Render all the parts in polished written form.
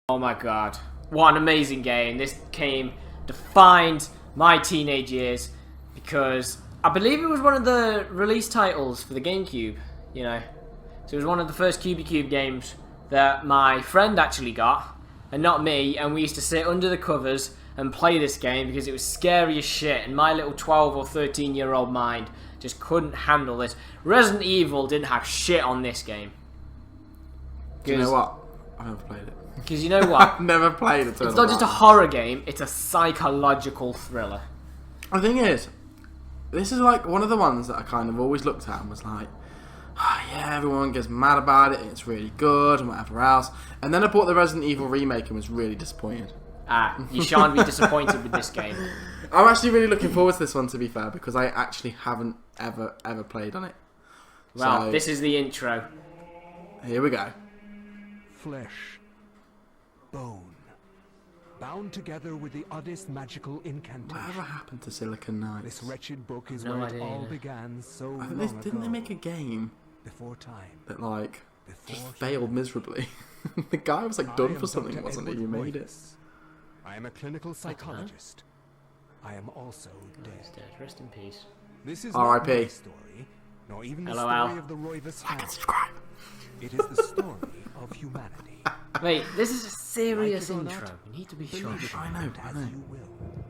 Oh my god. What an amazing game. This game defined my teenage years because I believe it was one of the release titles for the GameCube, you know. So it was one of the first Cube games that my friend actually got, and not me, and we used to sit under the covers and play this game because it was scary as shit, and my little 12 or 13-year-old mind just couldn't handle this. Resident Evil didn't have shit on this game. Do you know what? I've never played it. Because you know what? I've never played it. It's not just a horror game, it's a psychological thriller. The thing is, this is like one of the ones that I kind of always looked at and was like, oh, yeah, everyone gets mad about it, it's really good and whatever else. And then I bought the Resident Evil remake and was really disappointed. You shan't be disappointed with this game. I'm actually really looking forward to this one, to be fair, because I actually haven't ever played on it. Well, So, this is the intro. here we go. Flesh, bone, bound together with the oddest magical incantation. Whatever happened to Silicon Knights? This wretched book is No where idea. it all began so I long think didn't they ago. make a game Before time. that like Before just humanity. failed miserably? The guy was like I done am for something, Dr. wasn't he? Edward You made it. Roivas. I am a clinical psychologist. I am also dead. Rest in peace. This is R.I.P.. not my story, nor even the LOL. story of the Roivas Like and family. subscribe. It is the story of humanity. Wait, this is a serious Like it or intro. not, You need to be Believe sure. it I know, I as know. you will.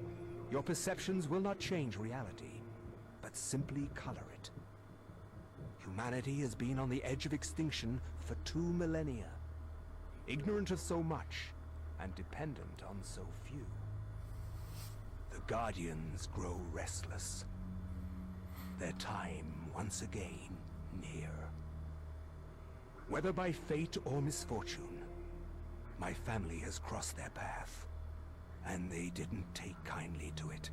Your perceptions will not change reality, but simply color it. Humanity has been on the edge of extinction for 2 millennia, ignorant of so much and dependent on so few. The Guardians grow restless, their time once again near. Whether by fate or misfortune, my family has crossed their path, and they didn't take kindly to it.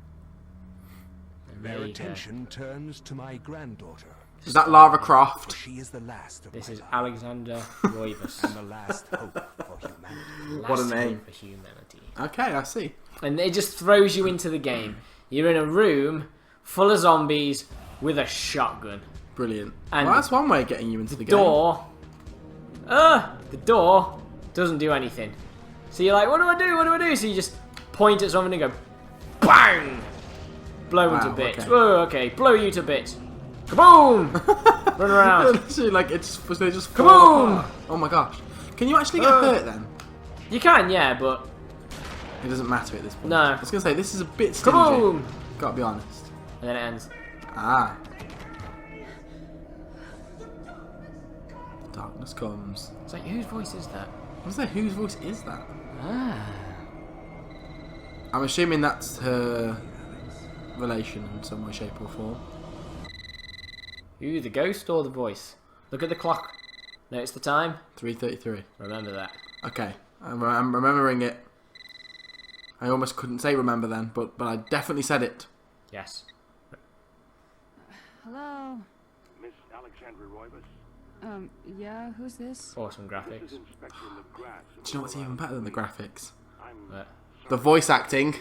There Their you go. attention turns to my granddaughter, Is that Lara for Croft? she is the last of This my is line, Alexander Roivas. and the last hope for humanity. What a Last name. hope for humanity. Okay, I see. And it just throws you into the game. You're in a room full of zombies with a shotgun. Brilliant. And well, that's one way of getting you into the game. The door doesn't do anything. So you're like, what do I do? What do I do? So you just point at something and go, bang! Blow Wow, into bits. okay. Whoa, okay, blow you to bits. Kaboom! Run around. Literally, like it's they just Come fall on! apart. Oh my gosh! Can you actually get hurt then? You can, yeah, but It doesn't matter at this point. No. I was gonna say this is a bit stingy. kaboom! Gotta be honest. And then it ends. Ah. Darkness comes. It's like, whose voice is that? I was like, whose voice is that? Ah. I'm assuming that's her relation in some way, shape, or form. Who, the ghost or the voice? Look at the clock. Notice the time. 3:33. Remember that. Okay, I'm remembering it. I almost couldn't say remember then, but I definitely said it. Yes. Hello. Miss Alexandra Roivas, Yeah, who's this? Awesome this graphics. is Inspector LeGrasse. Do you know what's even better than the graphics? I'm But The voice acting.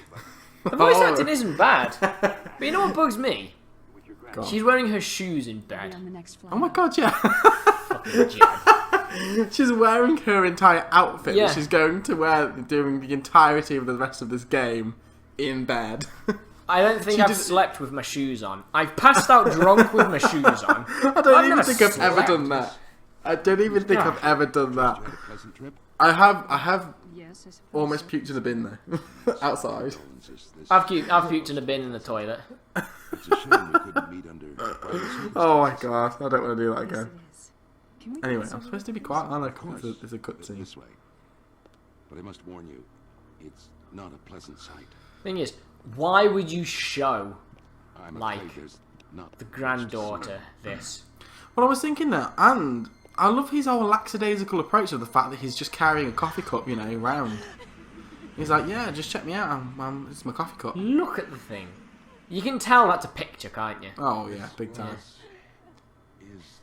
the voice Oh. acting isn't bad. But you know what bugs me? with your grand. God. She's wearing her shoes in Be bed. on the next flight. Oh my god, yeah. Fucking jab. She's wearing her entire outfit Yeah. that she's going to wear during the entirety of the rest of this game in bed. I don't think She I've just- slept with my shoes on. I've passed out drunk with my shoes on. I don't I've even never think I've ever slept. done that. I don't even think I've ever done that. You had a pleasant trip. I have Yes, I suppose almost so. puked in a bin though. Outside. I've puked in a bin in the toilet. It's a shame we couldn't meet under private Oh my god, I don't want to do that Yes, again. it is. Can we get Anyway, this I'm over supposed to with, be please? quiet, aren't I? Of course. It's a cutscene. This way. But I must warn you, it's not a pleasant sight. Thing is, why would you show I'm Like, afraid there's not the much to granddaughter see. this? Well, I was thinking that, and I love his whole lackadaisical approach of the fact that he's just carrying a coffee cup, you know, around. He's like, yeah, just check me out. It's my coffee cup. Look at the thing. You can tell that's a picture, can't you? Oh yeah, big time. Is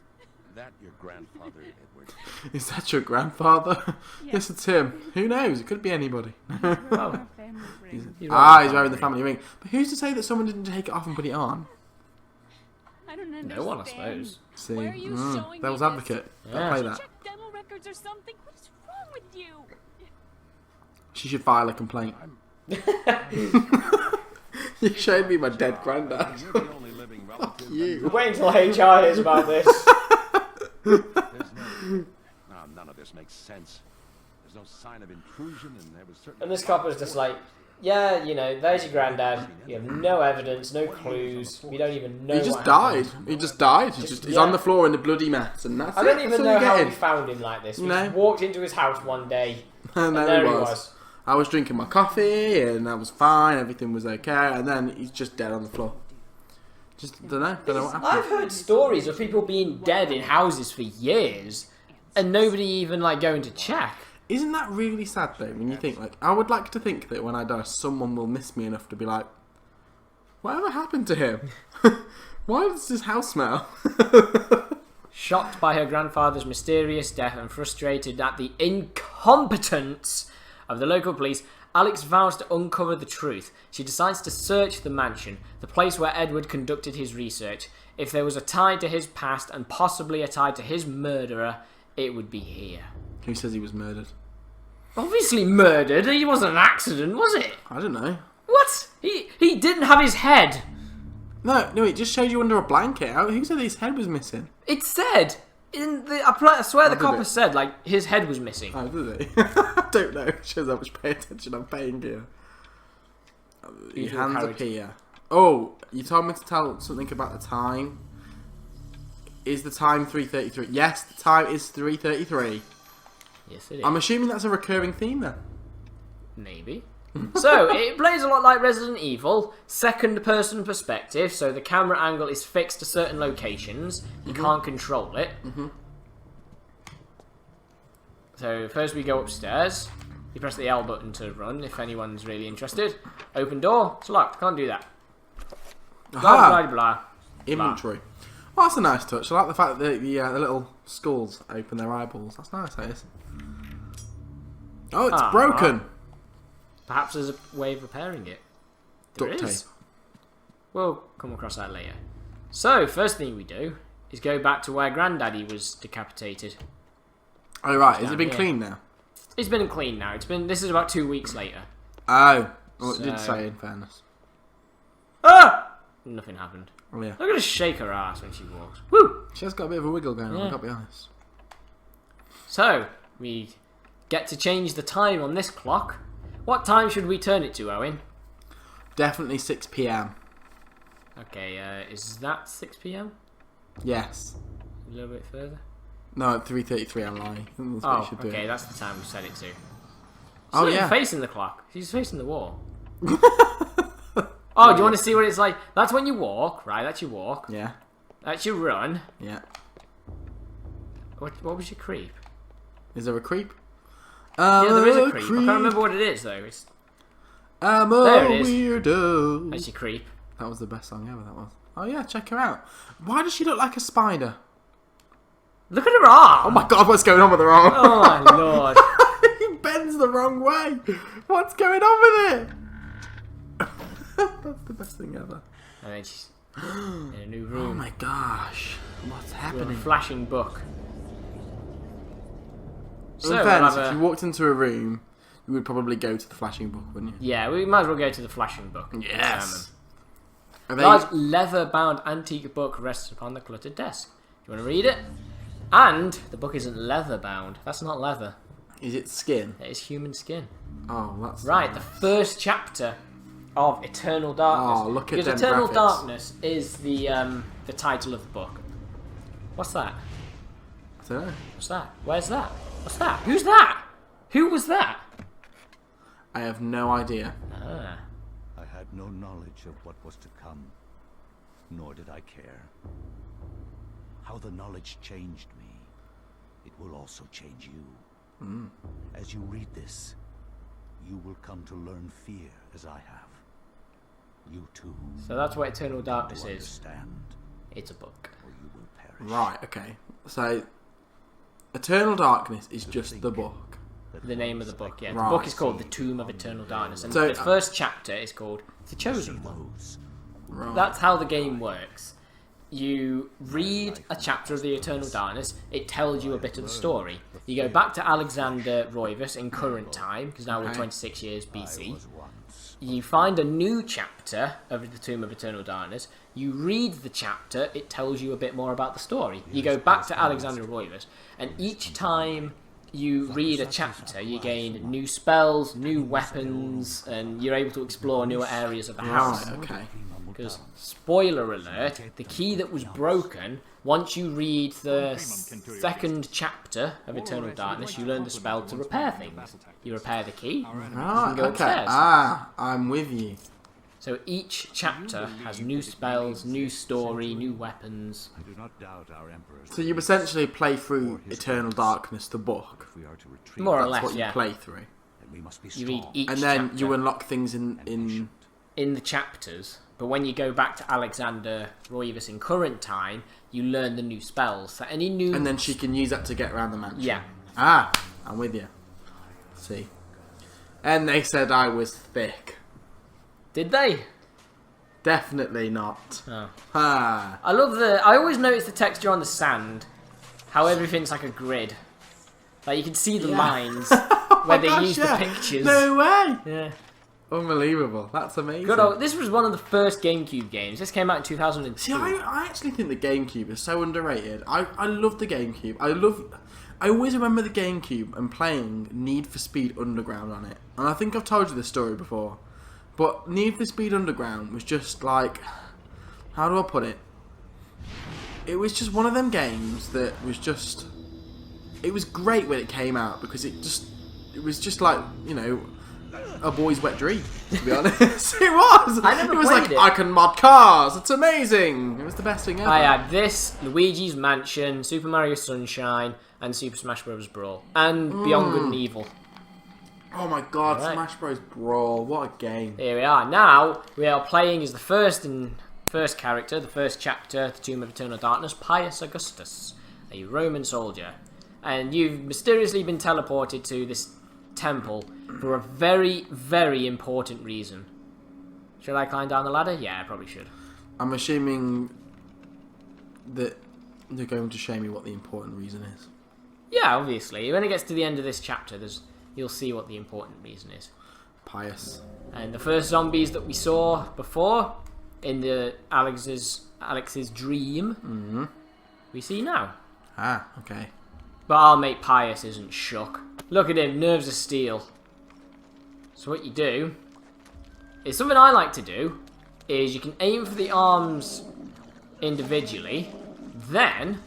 that your grandfather, Edward? Is that your grandfather? Yes, it's him. Who knows? It could be anybody. Oh, Our family ring. he's He's wearing the family ring. But who's to say that someone didn't take it off and put it on? I don't understand. No one, I suppose. See, Why are you showing Devil's me this? Advocate. Yeah. I'll play that. Check dental records or something. What is wrong with you? She should file a complaint. You showed me my dead granddad. You're the only living relative. You. Wait until HR hears about this. No, none of this makes sense. There's no sign of intrusion, and there was certainly. And this copper's just like, yeah, you know, there's your granddad. You have no evidence, no clues. We don't even know. He just what died. happened. He just died. He's yeah. on the floor in a bloody mess, and that's I don't it. even That's all know you're how we getting. found him like this. We No. just walked into his house one day, And and there there he was. I was drinking my coffee, and I was fine. Everything was okay, and then he's just dead on the floor. Just don't know what happened. I've heard stories of people being dead in houses for years, and nobody even like going to check. Isn't that really sad though? When you think like, I would like to think that when I die, someone will miss me enough to be like, whatever happened to him? Why does his house smell? Shocked by her grandfather's mysterious death and frustrated at the incompetence of the local police, Alex vows to uncover the truth. She decides to search the mansion, the place where Edward conducted his research. If there was a tie to his past and possibly a tie to his murderer, it would be here. Who says he was murdered? Obviously murdered. It wasn't an accident, was it? I don't know. What? He didn't have his head. No, it just showed you under a blanket. Who said his head was missing? It said in the. I swear the did copper it? said like his head was missing. Oh, did he? I don't know. It shows how much pay attention I'm paying here. Your Usual hands up character. here. Oh, you told me to tell something about the time. Is the time 3:33? Yes, the time is 3:33. Yes, it is. I'm assuming that's a recurring theme then. Maybe. So, it plays a lot like Resident Evil, second person perspective, so the camera angle is fixed to certain locations, you can't control it. So, first we go upstairs, you press the L button to run if anyone's really interested. Open door, it's locked, can't do that. Blah blah Aha! blah. Inventory. Well, that's a nice touch. I like the fact that the little skulls open their eyeballs. That's nice, that is. Oh, it's Ah. broken. Perhaps there's a way of repairing it. There Duct is. tape. We'll come across that later. So, first thing we do is go back to where Granddaddy was decapitated. Oh, right. Has down it been here. cleaned now? It's been clean now. This is about 2 weeks later. Oh. Well, it did So- say, in fairness. Ah! Nothing happened. Oh, yeah. Look at her shake her ass when she walks. Woo! She has got a bit of a wiggle going on, Yeah. I've got to be honest. So, we get to change the time on this clock. What time should we turn it to, Owen? Definitely 6 p.m. Okay, is that 6 p.m? Yes. A little bit further? No, at 3:33 I'm lying. That's what you Oh, should do. okay, that's the time we set it to. She's Oh, not even yeah. facing the clock. She's facing the wall. Oh, do you want to see what it's like? That's when you walk, right? That's your walk. Yeah. That's your run. Yeah. What was your creep? Is there a creep? Yeah, there is a creep. I can't remember what it is, though. I'm a There it is. weirdo. That's your creep. That was the best song ever, that was. Oh yeah, check her out. Why does she look like a spider? Look at her arm! Oh my god, what's going on with her arm? Oh my lord. He bends the wrong way. What's going on with it? That's the best thing ever. And then she's in a new Oh room my gosh. What's with a happening? flashing book. So, In we'll fairness, have if a- you walked into a room, you would probably go to the flashing book, wouldn't you? yeah, we might as well go to the flashing book. Yes. Are they, Large leather-bound antique book rests upon the cluttered desk. Do you want to read it? And the book isn't leather-bound. That's not leather. is it skin? It is human skin. Oh, that's Right, the first chapter of Eternal Darkness. Oh, look at because them Eternal graphics. Darkness is the title of the book. What's that? I don't know. What's that? Where's that? What's that? Who's that? Who was that? I have no idea. Ah. I had no knowledge of what was to come, nor did I care. How the knowledge changed me, it will also change you. As you read this, you will come to learn fear as I have. You too So that's what Eternal will Darkness is. understand, It's a book. or you will perish. Right, okay. So, Eternal Darkness is just the book. The name of the book, yeah. The Right. book is called The Tomb of Eternal Darkness. And So, the first chapter is called The Chosen One. Those Right. That's how the game works. You read a chapter of the Eternal Darkness, it tells you a bit of the story. You go back to Alexander Roivus in current time, because now we're Okay. 26 years BC. Was once. You find a new chapter of the Tomb of Eternal Darkness. You read the chapter, it tells you a bit more about the story. You go back to Alexander Roivus, and each time you read a chapter, you gain new spells, new weapons, and you're able to explore newer areas of the house. Right, okay. Because, spoiler alert, the key that was broken, once you read the second chapter of Eternal Darkness, you learn the spell to repair things. You repair the key, Right, go okay. upstairs. I'm with you. so each chapter has new spells, new story, new weapons. I do not doubt our Emperor's. So you essentially play through Eternal Darkness, the book. If we are to retreat, More or That's less, what you yeah. play through. then we must be You read strong. each And then chapter you unlock things in in the chapters, but when you go back to Alexander Roivus in current time, you learn the new spells. So any new... and then she can use that to get around the mansion. Yeah. I'm with you. See. And they said I was thick. Did they? Definitely not. Oh. Ah. I love the... I always notice the texture on the sand. How everything's like a grid. Like, you can see the lines where they use the pictures. No way! Yeah. Unbelievable. That's amazing. Good old, this was one of the first GameCube games. This came out in 2002. See, I actually think the GameCube is so underrated. I love the GameCube. I always remember the GameCube and playing Need for Speed Underground on it. And I think I've told you this story before. But Need for Speed Underground was just like... How do I put it? It was just one of them games that was just... It was great when it came out because it was just like, you know... a boy's wet dream, to be honest. It was! I never it was played like, it. I can mod cars, it's amazing! It was the best thing ever. I had this, Luigi's Mansion, Super Mario Sunshine, and Super Smash Bros. Brawl. And Beyond Good and Evil. Oh my god, Right. Smash Bros. Brawl, what a game. Here we are. Now, we are playing as the first character, the first chapter, the Tomb of Eternal Darkness, Pius Augustus, a Roman soldier. And you've mysteriously been teleported to this temple for a very, very important reason. Should I climb down the ladder? Yeah, I probably should. I'm assuming that you're going to show me what the important reason is. Yeah, obviously. When it gets to the end of this chapter, you'll see what the important reason is. Pius. And the first zombies that we saw before in the Alex's dream, we see now. Ah, okay. But our mate Pius isn't shook. Look at him, nerves of steel. So what you do is something I like to do is you can aim for the arms individually, then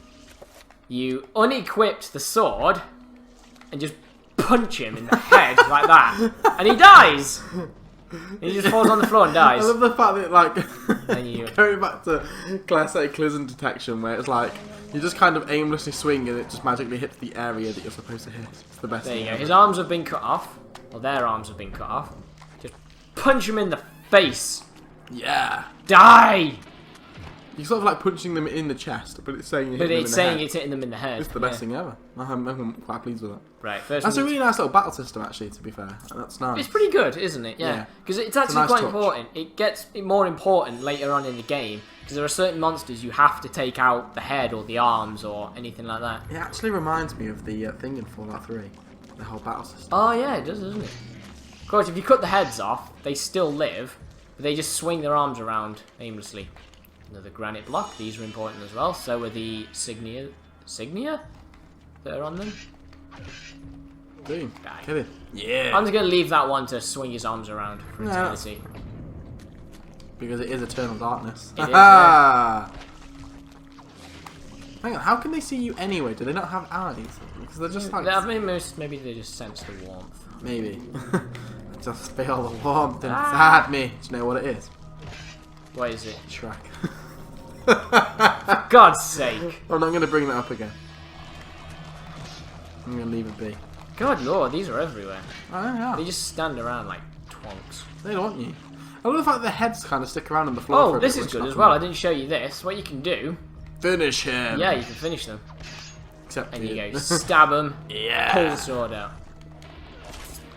you unequip the sword and just punch him in the head like that, and he dies. And he just falls on the floor and dies. I love the fact that, like, Then you- going back to classic collision detection, where it's like, you just kind of aimlessly swing and it just magically hits the area that you're supposed to hit. It's the best There you thing go. ever. His arms have been cut off. Well, their arms have been cut off. Just punch him in the face. Yeah. Die! You're sort of like punching them in the chest, but it's saying you're But hitting it's them in saying the head. it's hitting them in the head. It's the best thing ever. I'm quite pleased with it. Right, first That's we a need really nice little battle system, actually, to be fair. And that's nice. It's pretty good, isn't it? Yeah. Yeah. Because it's actually nice quite touch. important. It gets more important later on in the game. Because there are certain monsters you have to take out the head or the arms or anything like that. It actually reminds me of the thing in Fallout 3. The whole battle system. Oh, yeah, it does, doesn't it? Of course, if you cut the heads off, they still live. But they just swing their arms around aimlessly. Another granite block. These are important as well. So are the signia that are on them. Boom. Die. Kill him. Yeah. I'm just going to leave that one to swing his arms around for Yeah. eternity. Because it is Eternal Darkness. It is, Hang on, how can they see you anyway? Do they not have eyes? Because they're just like... I mean, maybe they just sense the warmth. Maybe. I just feel the warmth Ah. inside me. Do you know what it is? What is it? Shrek. For God's sake. I'm not going to bring that up again. I'm going to leave it be. God lord, these are everywhere. Oh, They yeah. just stand around like twonks. They don't want you. I love the fact that the heads kind of stick around on the floor for Oh, a this bit, is which good as nothing- well. I didn't show you this. What you can do, Finish him. yeah, you can finish them. Except And you you. go stab him, Yeah. pull the sword out.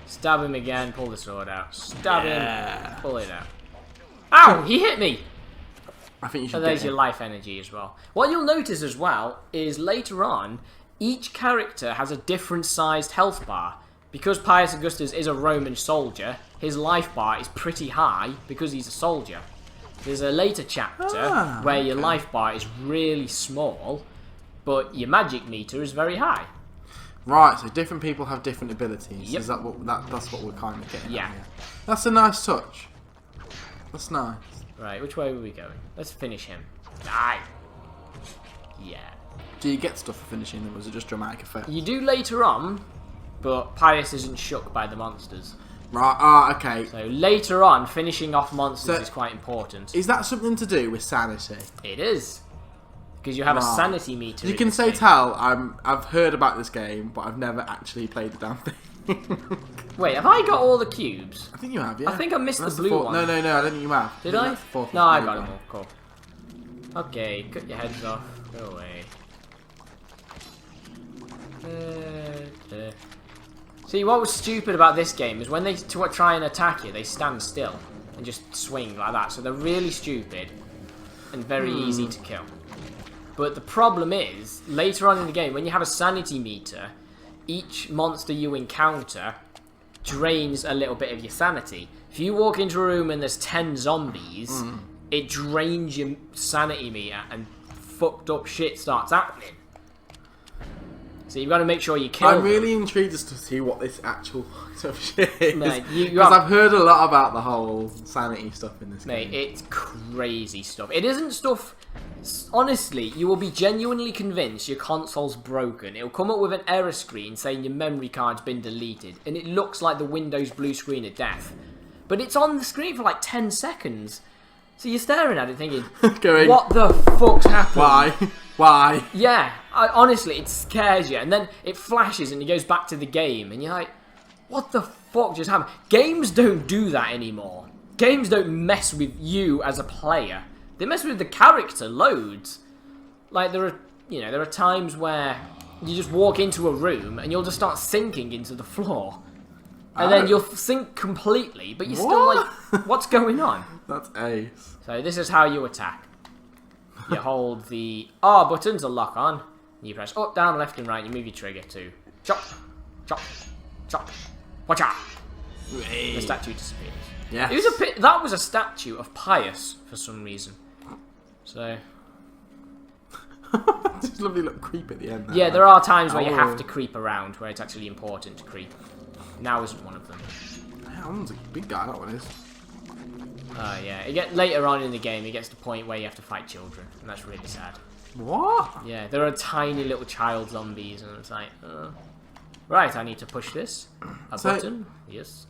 Stab him again, pull the sword out. Stab Yeah. him, pull it out. Ow, he hit me! I think you should So get there's him. your life energy as well. What you'll notice as well is later on, each character has a different sized health bar. Because Pius Augustus is a Roman soldier, his life bar is pretty high because he's a soldier. There's a later chapter where your life bar is really small, but your magic meter is very high. Right, so different people have different abilities. Yep. Is that what that's what we're kind of getting Yeah. at here? That's a nice touch. That's nice. Right, which way were we going? Let's finish him. Die! Yeah. Do you get stuff for finishing them, or was it just dramatic effect? You do later on, but Pius isn't shook by the monsters. Right, okay. So later on, finishing off monsters So- is quite important. Is that something to do with sanity? It is. Because you have a Right. sanity meter. You in can this say game. I've heard about this game, but I've never actually played the damn thing. Wait, have I got all the cubes? I think you have, yeah. I think I missed That's the blue fourth- one. No, I don't think you have. Did think I? that's the fourth No, one. I No, got you them don't. all. Cool. Okay, cut your heads off. Go away. See, what was stupid about this game is when they try and attack you, they stand still and just swing like that. So they're really stupid and very easy to kill. But the problem is, later on in the game, when you have a sanity meter, each monster you encounter drains a little bit of your sanity. If you walk into a room and there's 10 zombies, it drains your sanity meter and fucked up shit starts happening. So you've got to make sure you kill I'm them. really intrigued as to see what this actual fucked up shit is. Mate, you Because are- I've heard a lot about the whole sanity stuff in this Mate, game. it's crazy stuff. It isn't stuff... Honestly, you will be genuinely convinced your console's broken. It'll come up with an error screen saying your memory card's been deleted, and it looks like the Windows blue screen of death. But it's on the screen for like 10 seconds. So you're staring at it thinking, Going, what the fuck's happened? Why? Why? Yeah, honestly, it scares you. And then it flashes and it goes back to the game. And you're like, what the fuck just happened? Games don't do that anymore. Games don't mess with you as a player. They mess with the character loads. Like, there are times where you just walk into a room and you'll just start sinking into the floor. And then you'll sink completely, but you're still What? like, what's going on? That's ace. So this is how you attack. You hold the R button to lock on. You press up, down, left, and right. You move your trigger to chop, chop, chop. Watch out! The statue disappears. Yes. It was that was a statue of Pius for some reason. So Just lovely little creep at the end. yeah, there are times where you Oh. have to creep around, where it's actually important to creep. Now isn't one of them. That one's a big guy, that one is. Oh yeah. Later on in the game, it gets to the point where you have to fight children, and that's really sad. What? Yeah, there are tiny little child zombies, and it's like, right, I need to push this. A So- button? Yes.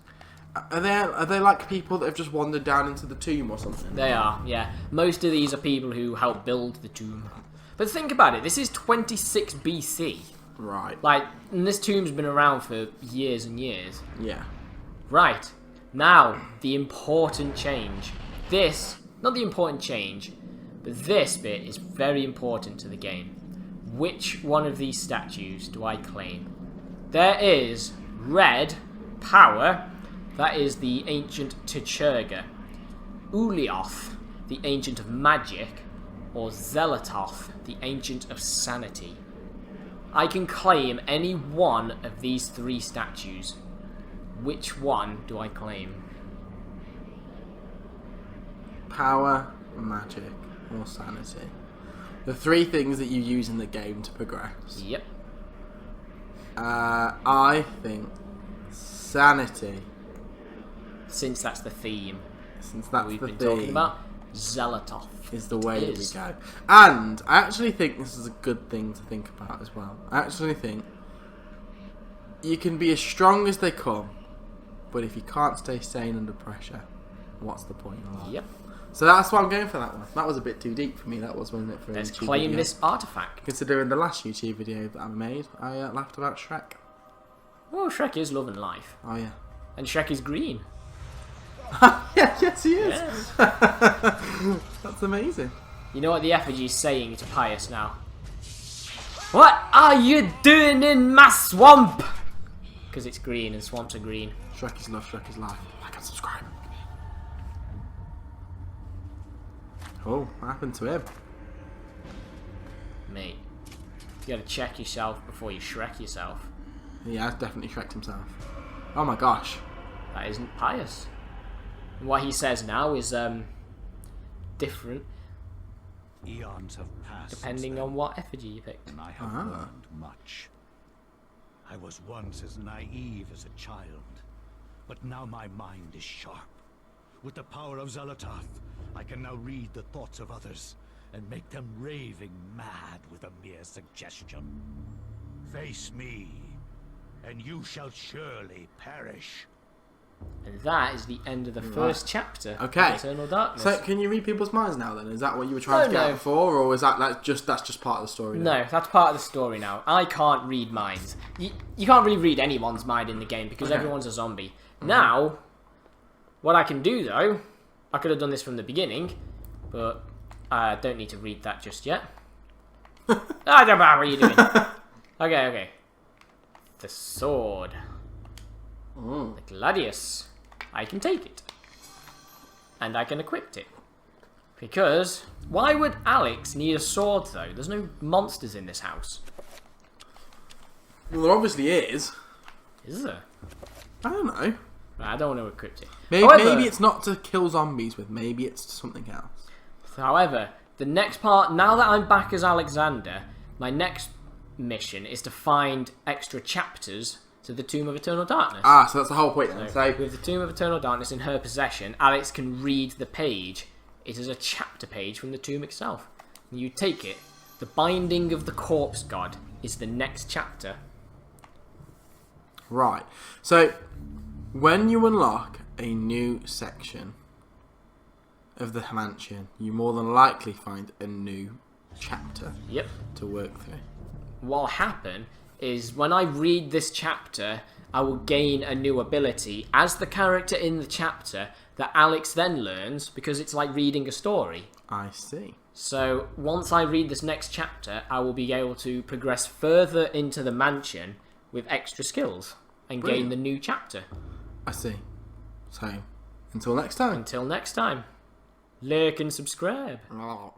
Are they like people that have just wandered down into the tomb or something? They are, yeah. Most of these are people who helped build the tomb. But think about it, this is 26 BC. Right. Like, and this tomb's been around for years and years. Yeah. Right, now, the important change. This, not the important change, but this bit is very important to the game. Which one of these statues do I claim? There is red power, that is the ancient Tuchurga. Ulioth, the ancient of magic, or Zelatoth, the ancient of sanity. I can claim any one of these three statues. Which one do I claim? Power, magic, or sanity. The three things that you use in the game to progress. Yep. I think sanity, Since that's the theme since that's we've the been thing, talking about, Zelatoth is the way that we is. go. And I actually think this is a good thing to think about as well. I actually think you can be as strong as they come, but if you can't stay sane under pressure, what's the point of that? Yep. So that's why I'm going for that one. That was a bit too deep for me. That was, wasn't it? For a Let's YouTube claim video. this artifact. Considering the last YouTube video that I made, I laughed about Shrek. Well, Shrek is love and life. Oh yeah. And Shrek is green. Yeah, yes he is. Yes. That's amazing. You know what the effigy's saying to Pius now? What are you doing in my swamp? Because it's green and swamps are green. Shrek is love, Shrek is life. Like and subscribe. Oh, what happened to him? Mate. You gotta check yourself before you Shrek yourself. He has definitely Shrek'd himself. Oh my gosh. That isn't pious. And what he says now is different Eons have passed depending since on what effigy you picked. then, and I have learned much. I was once as naive as a child, but now my mind is sharp. With the power of Xal'atath, I can now read the thoughts of others and make them raving mad with a mere suggestion. Face me, and you shall surely perish. And that is the end of the first chapter Okay. of Eternal Darkness. So can you read people's minds now then? Is that what you were trying to get No, at no. before, or is that's just part of the story? now? No, that's part of the story now. I can't read minds. You can't really read anyone's mind in the game because Okay. everyone's a zombie. Now, what I can do though, I could have done this from the beginning, but I don't need to read that just yet. I don't know what are you doing. Okay. The sword. The Gladius. I can take it. And I can equip it. Because, why would Alex need a sword though? There's no monsters in this house. Well, there obviously is. Is there? I don't know. I don't want to equip it. Maybe, However- maybe it's not to kill zombies with. Maybe it's something else. However, the next part, now that I'm back as Alexander, my next mission is to find extra chapters to the Tomb of Eternal Darkness. Ah, so that's the whole point then. So, With the Tomb of Eternal Darkness in her possession, Alex can read the page. It is a chapter page from the tomb itself. And you take it. The Binding of the Corpse God is the next chapter. right. So, when you unlock a new section of the mansion, you more than likely find a new chapter Yep. to work through. What'll happen is when I read this chapter, I will gain a new ability as the character in the chapter that Alex then learns because it's like reading a story. I see. So once I read this next chapter, I will be able to progress further into the mansion with extra skills and gain Brilliant. the new chapter. I see. So, until next time. Until next time, like and subscribe. Oh.